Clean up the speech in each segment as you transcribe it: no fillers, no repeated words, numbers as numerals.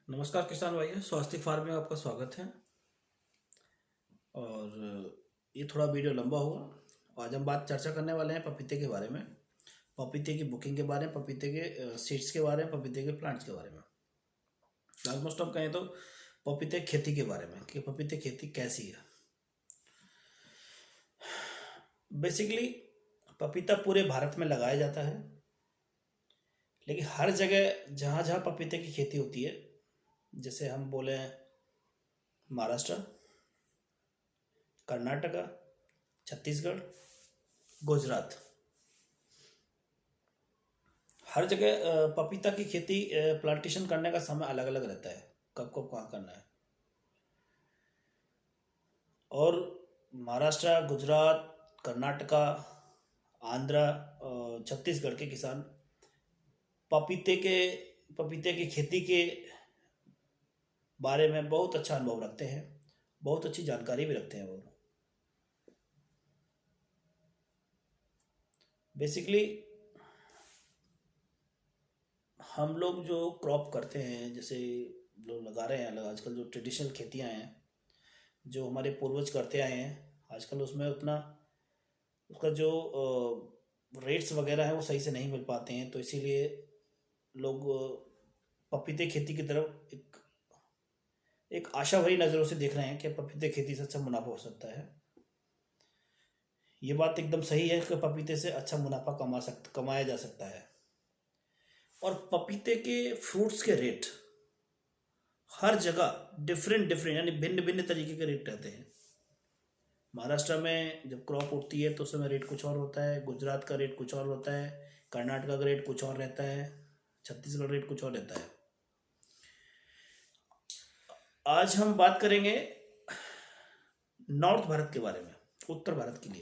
नमस्कार किसान भाइयों, स्वास्थ्य फार्म में आपका स्वागत है। और ये थोड़ा वीडियो लंबा होगा। आज हम बात चर्चा करने वाले हैं पपीते के बारे में, पपीते की बुकिंग के बारे में, पपीते के सीड्स के बारे में, पपीते के प्लांट्स के बारे में। ऑलमोस्ट हम कहें तो पपीते की खेती के बारे में कि पपीते की खेती कैसी है। बेसिकली पपीता पूरे भारत में लगाया जाता है, लेकिन हर जगह जहाँ जहाँ पपीते की खेती होती है, जैसे हम बोले महाराष्ट्र, कर्नाटका, छत्तीसगढ़, गुजरात, हर जगह पपीता की खेती प्लांटेशन करने का समय अलग अलग रहता है, कब कब कहाँ करना है। और महाराष्ट्र, गुजरात, कर्नाटका, आंध्रा, छत्तीसगढ़ के किसान पपीते के पपीते की खेती के बारे में बहुत अच्छा अनुभव रखते हैं, बहुत अच्छी जानकारी भी रखते हैं। वो बेसिकली हम लोग जो क्रॉप करते हैं, जैसे लोग लगा रहे हैं अलग, आजकल जो ट्रेडिशनल खेतियां हैं जो हमारे पूर्वज करते आए हैं, आजकल उसमें उतना उसका जो रेट्स वगैरह हैं वो सही से नहीं मिल पाते हैं, तो इसीलिए लोग पपीते खेती की तरफ एक आशा भरी नज़रों से देख रहे हैं कि पपीते खेती से अच्छा मुनाफा हो सकता है। ये बात एकदम सही है कि पपीते से अच्छा मुनाफा कमाया जा सकता है। और पपीते के फ्रूट्स के रेट हर जगह डिफरेंट डिफरेंट यानी भिन्न भिन्न तरीके के रेट रहते हैं। महाराष्ट्र में जब क्रॉप उठती है तो उस समय रेट कुछ और होता है, गुजरात का रेट कुछ और होता है, कर्नाटका का रेट कुछ और रहता है, छत्तीसगढ़ रेट कुछ और रहता है। आज हम बात करेंगे नॉर्थ भारत के बारे में, उत्तर भारत के लिए,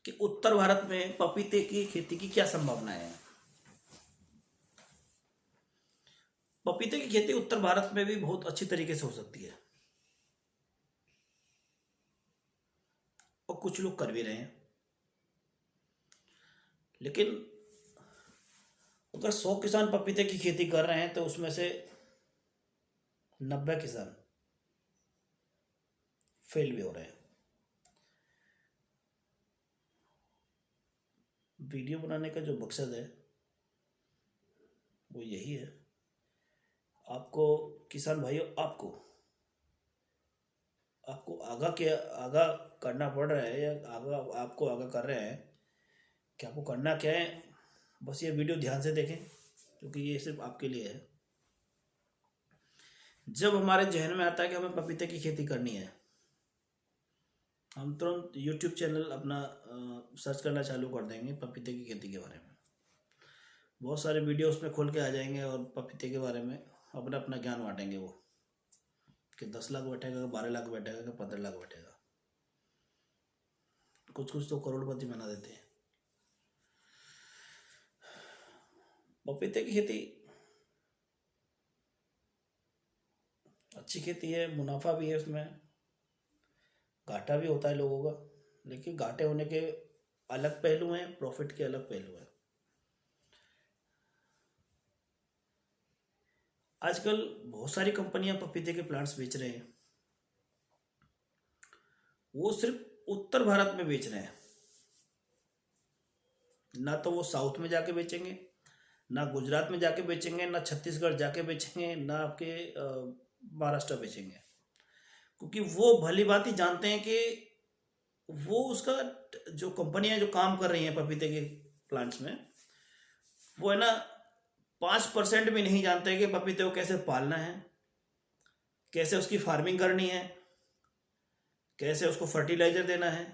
कि उत्तर भारत में पपीते की खेती की क्या संभावनाएं हैं। पपीते की खेती उत्तर भारत में भी बहुत अच्छी तरीके से हो सकती है और कुछ लोग कर भी रहे हैं। लेकिन अगर 100 किसान पपीते की खेती कर रहे हैं तो उसमें से 90 किसान फेल भी हो रहे हैं। वीडियो बनाने का जो मकसद है वो यही है, आपको किसान भाइयों, आपको आगा करना पड़ रहा है, या आपको आगा कर रहे हैं कि आपको करना क्या है। बस ये वीडियो ध्यान से देखें, क्योंकि ये सिर्फ आपके लिए है। जब हमारे जहन में आता है कि हमें पपीते की खेती करनी है, हम तुरंत यूट्यूब चैनल अपना सर्च करना चालू कर देंगे पपीते की खेती के बारे में। बहुत सारे वीडियो उसमें खोल के आ जाएंगे और पपीते के बारे में अपना अपना ज्ञान बांटेंगे वो, कि 10 लाख बैठेगा, 12 लाख बैठेगा, कि 15 लाख बैठेगा। कुछ कुछ तो करोड़पति बना देते हैं। पपीते की खेती अच्छी खेती है, मुनाफा भी है उसमें, घाटा भी होता है लोगों का, लेकिन घाटे होने के अलग पहलू हैं, प्रॉफिट के अलग पहलू हैं। आजकल बहुत सारी कंपनियां पपीते के प्लांट्स बेच रहे हैं, वो सिर्फ उत्तर भारत में बेच रहे हैं। ना तो वो साउथ में जाके बेचेंगे, ना गुजरात में जाके बेचेंगे, ना छत्तीसगढ़ जाके बेचेंगे, ना आपके महाराष्ट्र बेचेंगे, क्योंकि वो भली बात ही जानते हैं कि वो उसका जो कंपनियां जो काम कर रही हैं पपीते के प्लांट्स में, वो है ना 5% भी नहीं जानते कि पपीते को कैसे पालना है, कैसे उसकी फार्मिंग करनी है, कैसे उसको फर्टिलाइजर देना है,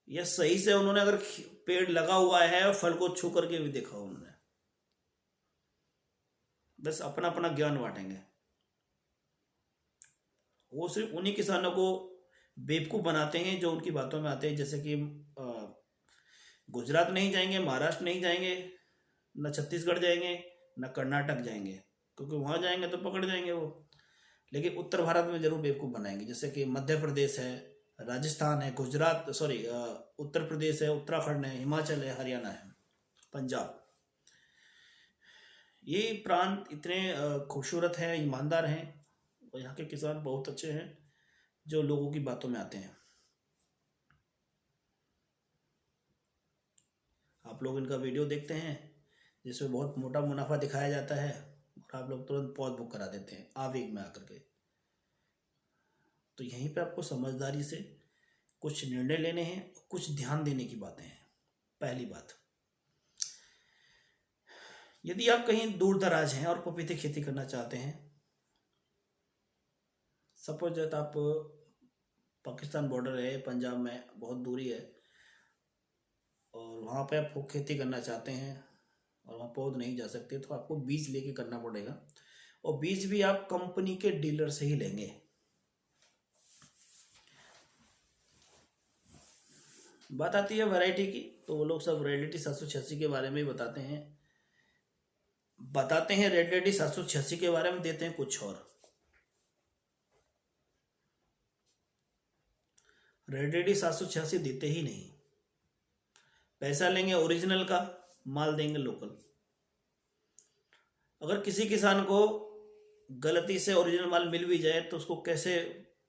या सही से उन्होंने अगर पेड़ लगा हुआ है और फल को छू करके भी देखा उन्होंने। बस अपना अपना ज्ञान बांटेंगे। वो सिर्फ उन्हीं किसानों को बेवकूफ़ बनाते हैं जो उनकी बातों में आते हैं, जैसे कि गुजरात नहीं जाएंगे, महाराष्ट्र नहीं जाएंगे, न छत्तीसगढ़ जाएंगे, न कर्नाटक जाएंगे, क्योंकि वहाँ जाएंगे तो पकड़ जाएंगे वो। लेकिन उत्तर भारत में जरूर बेवकूफ़ बनाएंगे, जैसे कि मध्य प्रदेश है, राजस्थान है, गुजरात सॉरी उत्तर प्रदेश है, उत्तराखंड है, हिमाचल है, हरियाणा है, पंजाब, ये प्रांत इतने खूबसूरत हैं, ईमानदार हैं, और यहाँ के किसान बहुत अच्छे हैं जो लोगों की बातों में आते हैं। आप लोग इनका वीडियो देखते हैं जिसमें बहुत मोटा मुनाफा दिखाया जाता है, और आप लोग तुरंत पौध बुक करा देते हैं आवेग में आकर के। तो यहीं पे आपको समझदारी से कुछ निर्णय लेने हैं, कुछ ध्यान देने की बातें हैं। पहली बात, यदि आप कहीं दूर दराज हैं और पपीते खेती करना चाहते हैं, सपोज दैट आप पाकिस्तान बॉर्डर है, पंजाब में बहुत दूरी है, और वहाँ पे आप खेती करना चाहते हैं और वहाँ पौध नहीं जा सकते, तो आपको बीज लेके करना पड़ेगा, और बीज भी आप कंपनी के डीलर से ही लेंगे। बात आती है वैरायटी की, तो वो लोग सब रेड 786 के बारे में ही बताते हैं रेड 786 के बारे में, देते हैं कुछ और। रेड 786 देते ही नहीं, पैसा लेंगे ओरिजिनल का, माल देंगे लोकल। अगर किसी किसान को गलती से ओरिजिनल माल मिल भी जाए तो उसको कैसे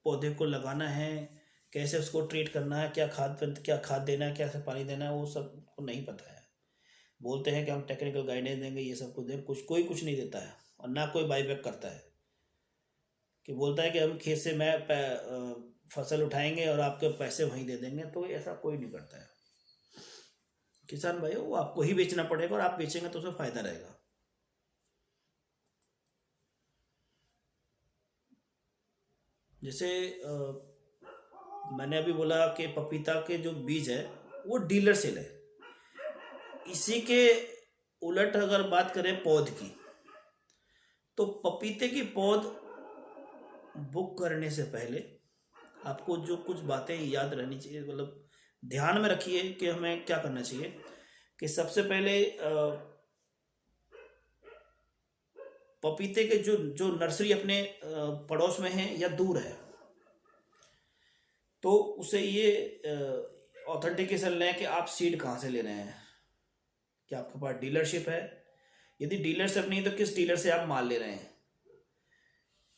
पौधे को लगाना है, कैसे उसको ट्रीट करना है, क्या खाद देना है, कैसे पानी देना है, वो सब को नहीं पता है। बोलते हैं कि हम टेक्निकल गाइडेंस देंगे, ये सब कुछ देंगे, कोई कुछ नहीं देता है, और ना कोई बाईबैक करता है। कि बोलता है कि हम खेत से फसल उठाएंगे और आपके पैसे वहीं दे देंगे, तो ऐसा कोई नहीं करता है। किसान भाई, वो आपको ही बेचना पड़ेगा, और आप बेचेंगे तो उसमें फायदा रहेगा। जैसे मैंने अभी बोला कि पपीता के जो बीज है वो डीलर से ले। इसी के उलट अगर बात करें पौध की, तो पपीते की पौध बुक करने से पहले आपको जो कुछ बातें याद रहनी चाहिए, मतलब ध्यान में रखिए कि हमें क्या करना चाहिए। कि सबसे पहले पपीते के जो नर्सरी अपने पड़ोस में है या दूर है, तो उसे ये ऑथेंटिकेशन लें कि आप सीड कहाँ से ले रहे हैं, कि आपके पास डीलरशिप है। यदि डीलरशिप नहीं तो किस डीलर से आप माल ले रहे हैं,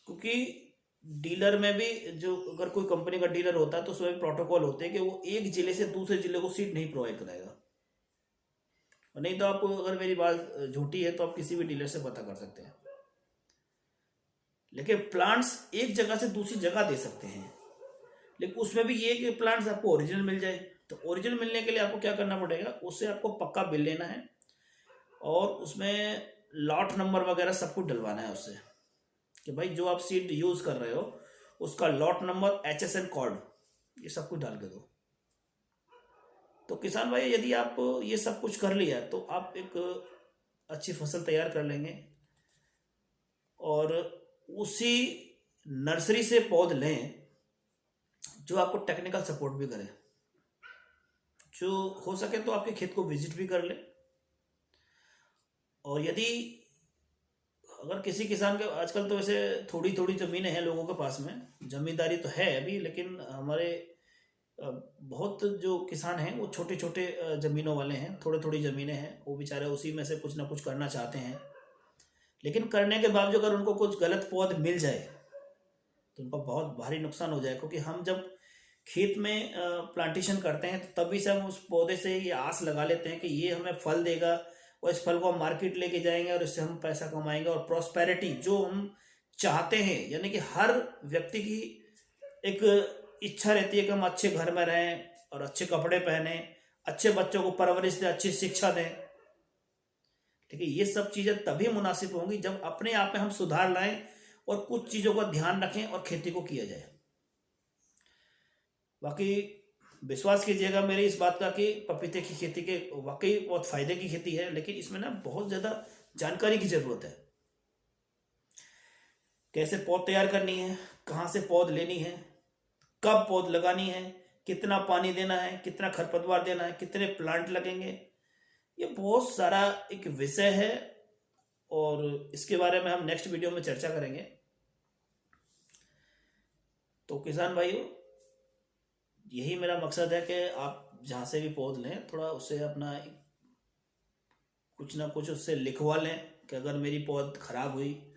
क्योंकि डीलर में भी जो अगर कोई कंपनी का डीलर होता है तो उसमें प्रोटोकॉल होते हैं कि वो एक जिले से दूसरे जिले को सीड नहीं प्रोवाइड कराएगा। और नहीं तो आप, अगर मेरी बात झूठी है तो आप किसी भी डीलर से पता कर सकते हैं, लेकिन प्लांट्स एक जगह से दूसरी जगह दे सकते हैं। लेकिन उसमें भी ये कि प्लांट्स आपको ओरिजिनल मिल जाए। तो ओरिजिनल मिलने के लिए आपको क्या करना पड़ेगा, उससे आपको पक्का बिल लेना है, और उसमें लॉट नंबर वगैरह सब कुछ डलवाना है उससे, कि भाई जो आप सीड यूज कर रहे हो उसका लॉट नंबर, HSN कोड, ये सब कुछ डाल के दो। तो किसान भाई, यदि आप ये सब कुछ कर लिया तो आप एक अच्छी फसल तैयार कर लेंगे, और उसी नर्सरी से पौध लें जो आपको टेक्निकल सपोर्ट भी करे। जो हो सके तो आपके खेत को विजिट भी कर ले। और यदि अगर किसी किसान के, आजकल तो वैसे थोड़ी थोड़ी ज़मीनें हैं लोगों के पास में, ज़मींदारी तो है अभी, लेकिन हमारे बहुत जो किसान हैं वो छोटे छोटे ज़मीनों वाले हैं, थोड़ी थोड़ी ज़मीनें हैं, वो बेचारे उसी में से कुछ ना कुछ करना चाहते हैं। लेकिन करने के बावजूद अगर उनको कुछ गलत पौध मिल जाए तो उनका बहुत भारी नुकसान हो जाए, क्योंकि हम जब खेत में प्लांटेशन करते हैं तो तभी से हम उस पौधे से ये आस लगा लेते हैं कि ये हमें फल देगा, और इस फल को हम मार्केट लेके जाएंगे और इससे हम पैसा कमाएंगे, और प्रॉस्पेरिटी जो हम चाहते हैं, यानी कि हर व्यक्ति की एक इच्छा रहती है कि हम अच्छे घर में रहें और अच्छे कपड़े पहने, अच्छे बच्चों को परवरिश दें, अच्छी शिक्षा दें। ठीक है, ये सब चीज़ें तभी मुनासिब होंगी जब अपने आप में हम सुधार लाएं और कुछ चीज़ों का ध्यान रखें और खेती को किया जाए। बाकी विश्वास कीजिएगा मेरी इस बात का कि पपीते की खेती के वाकई बहुत फायदे की खेती है, लेकिन इसमें ना बहुत ज़्यादा जानकारी की ज़रूरत है। कैसे पौध तैयार करनी है, कहाँ से पौध लेनी है, कब पौध लगानी है, कितना पानी देना है, कितना खरपतवार देना है, कितने प्लांट लगेंगे, ये बहुत सारा एक विषय है, और इसके बारे में हम नेक्स्ट वीडियो में चर्चा करेंगे। तो किसान भाइयों, यही मेरा मकसद है कि आप जहाँ से भी पौध लें थोड़ा उससे अपना कुछ ना कुछ उससे लिखवा लें, कि अगर मेरी पौध खराब हुई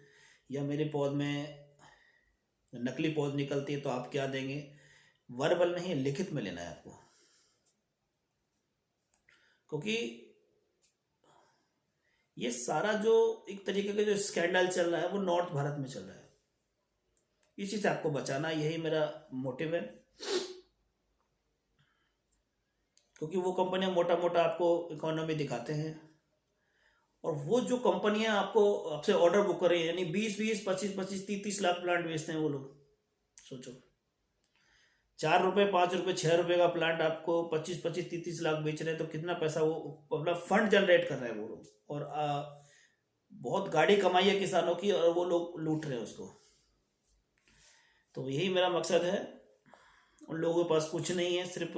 या मेरे पौध में नकली पौध निकलती है तो आप क्या देंगे? वर्बल नहीं, लिखित में लेना है आपको, क्योंकि ये सारा जो एक तरीके का जो स्कैंडल चल रहा है वो नॉर्थ भारत में चल रहा है। इसी से आपको बचाना, यही मेरा मोटिव है। क्योंकि वो कंपनियां मोटा मोटा आपको इकोनॉमी दिखाते हैं, और वो जो कंपनियां आपसे ऑर्डर बुक कर रही है, यानी 20-20, 25-25, 30-30 लाख प्लांट बेचते हैं वो लोग। सोचो, 4 रुपए, 5 रुपए, 6 रुपए का प्लांट आपको 25-25, 30-30 लाख बेच रहे हैं, तो कितना पैसा वो अपना फंड जनरेट कर रहे हैं वो लोग। और बहुत गाड़ी कमाई है किसानों की, और वो लोग लूट रहे हैं उसको। तो यही मेरा मकसद है। उन लोगों के पास कुछ नहीं है, सिर्फ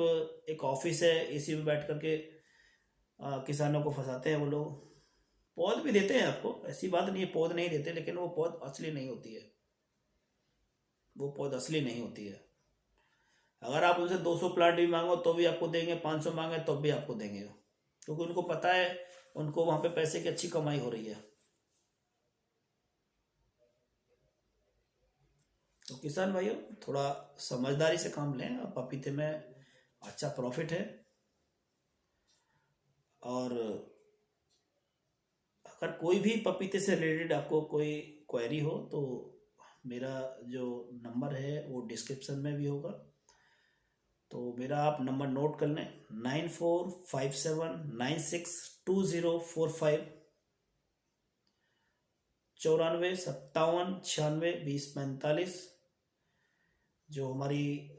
एक ऑफिस है, एसी में बैठ करके किसानों को फंसाते हैं वो लोग। पौध भी देते हैं आपको, ऐसी बात नहीं है पौध नहीं देते, लेकिन वो पौध असली नहीं होती है, वो पौध असली नहीं होती है। अगर आप उनसे 200 प्लांट भी मांगो तो भी आपको देंगे, 500 मांगे तो भी आपको देंगे, क्योंकि उनको पता है उनको वहां पे पैसे की अच्छी कमाई हो रही है। तो किसान भाइयों, थोड़ा समझदारी से काम लें। पपीते में अच्छा प्रॉफिट है, और अगर कोई भी पपीते से रिलेटेड आपको कोई क्वेरी हो तो मेरा जो नंबर है वो डिस्क्रिप्शन में भी होगा, तो मेरा आप नंबर नोट कर लें, 9457962045, 9457962045। जो हमारी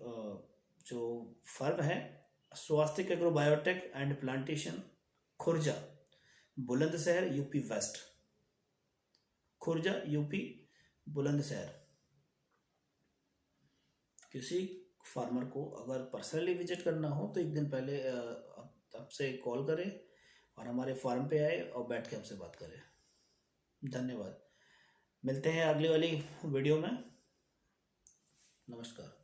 जो फर्म है, Swastik agrobiotech and plantation, Khurja, Bulandshahr, UP west, Khurja, UP, Bulandshahr. किसी फार्मर को अगर पर्सनली विजिट करना हो तो एक दिन पहले आपसे कॉल करें और हमारे फार्म पे आए और बैठ के हमसे बात करें। धन्यवाद। मिलते हैं अगली वाली वीडियो में। नमस्कार।